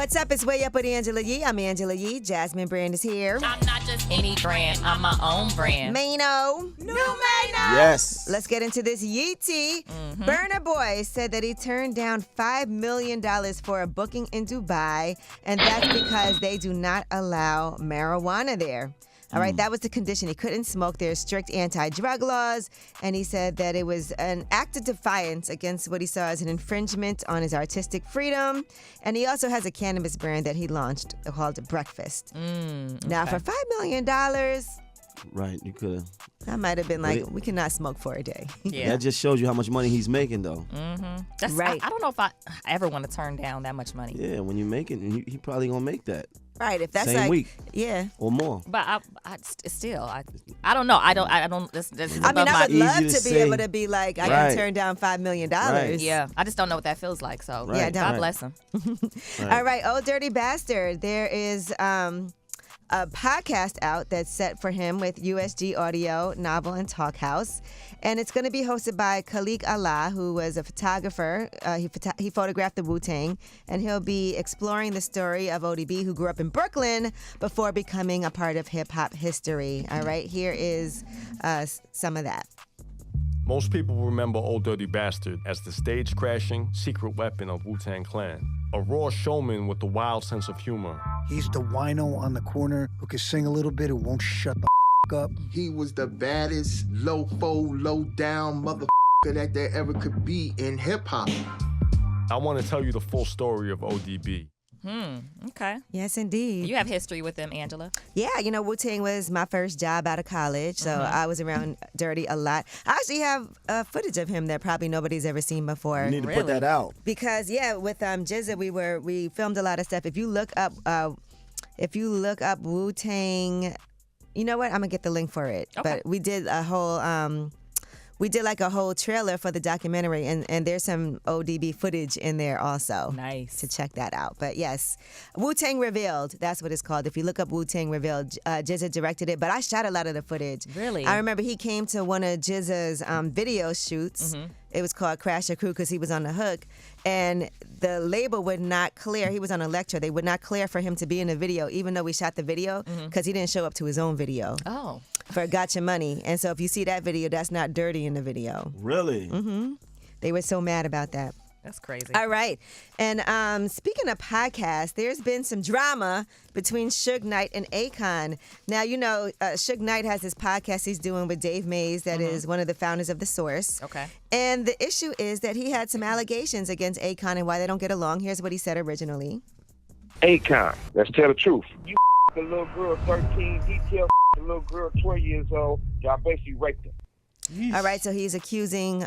What's up? It's Way Up with Angela Yee. I'm Angela Yee. Jasmine Brand is here. I'm not just any brand. I'm my own brand. Mano. New Mano. Yes. Let's get into this Yee tea. Burna Boy said that he turned down $5 million for a booking in Dubai, and that's because they do not allow marijuana there. All right, that was the condition. He couldn't smoke. There's strict anti-drug laws, and he said that it was an act of defiance against what he saw as an infringement on his artistic freedom. And he also has a cannabis brand that he launched called Breakfast. Now, for $5 million, Right, you could have. that might have been like, we cannot smoke for a day. Yeah. That just shows you how much money he's making, though. That's Right. I don't know if I ever want to turn down that much money. Yeah, when you make it, he probably gonna make that Right, if that's same like, week yeah. or more. But I don't know. I don't. This I mean, I would love Easy to to be say. able to be like, I Right. can turn down $5 million. Right. Yeah, I just don't know what that feels like. So Right. Yeah, God don't. bless him. All right, Oh Dirty Bastard. There is a podcast out that's set for him with USG Audio, Novel, and Talk House. And it's going to be hosted by Khalik Allah, who was a photographer. He photographed the Wu-Tang. And he'll be exploring the story of ODB, who grew up in Brooklyn before becoming a part of hip-hop history. All right, here is some of that. Most people remember Old Dirty Bastard as the stage-crashing secret weapon of Wu-Tang Clan. A raw showman with a wild sense of humor. He's the wino on the corner who can sing a little bit, who won't shut the up. He was the baddest, low-fold, low-down motherfucker that there ever could be in hip-hop. I want to tell you the full story of ODB. Okay. Yes, indeed. You have history with them, Angela. Yeah, you know, Wu-Tang was my first job out of college, so I was around Dirty a lot. I actually have footage of him that probably nobody's ever seen before. You need to put Really? that out. Because with Jizza, we filmed a lot of stuff. If you look up Wu-Tang, you know what? I'm gonna get the link for it. Okay. But we did a whole like a whole trailer for the documentary, and there's some ODB footage in there also. Nice. To check that out. But yes, Wu-Tang Revealed, that's what it's called. If you look up Wu-Tang Revealed, Jizza directed it, but I shot a lot of the footage. Really? I remember he came to one of Jizza's video shoots. It was called Crash Your Crew because he was on the hook, and the label would not clear. He was on a lecture. They would not clear for him to be in the video, even though we shot the video, because he didn't show up to his own video Oh. for Gotcha Money. And so if you see that video, that's not Dirty in the video. Really? They were so mad about that. That's crazy. All right. And speaking of podcasts, there's been some drama between Suge Knight and Akon. Now, you know, Suge Knight has this podcast he's doing with Dave Mays that is one of the founders of The Source. Okay. And the issue is that he had some allegations against Akon and why they don't get along. Here's what he said originally. Akon, let's tell the truth. You the little girl 13, detail the little girl 12 years old. Y'all basically raped her. All right, so he's accusing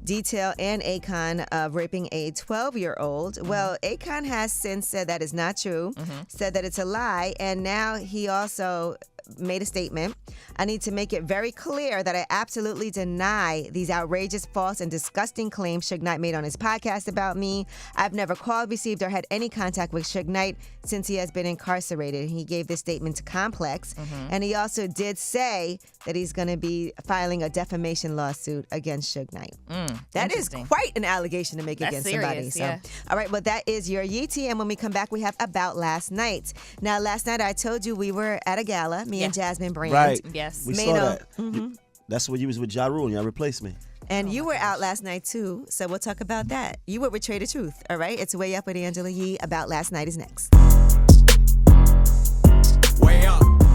Detail and Akon of raping a 12-year-old. Well, Akon has since said that is not true, said that it's a lie, and now he also made a statement. I need to make it very clear that I absolutely deny these outrageous, false, and disgusting claims Suge Knight made on his podcast about me. I've never called, received, or had any contact with Suge Knight since he has been incarcerated. He gave this statement to Complex, and he also did say that he's going to be filing a defamation lawsuit against Suge Knight. That is interesting. quite an allegation to make That's against somebody. serious, So, yeah. all right, well, that is your Yee Tea, and when we come back, we have About Last Night. Now, last night I told you we were at a gala, me and Jasmine Brand. Right. Yes. We Mano. saw that. That's when you was with Ja Rule and y'all replaced me. And you were out last night, too, so we'll talk about that. You were with Trader Truth, all right? It's Way Up with Angela Yee. About Last Night is next.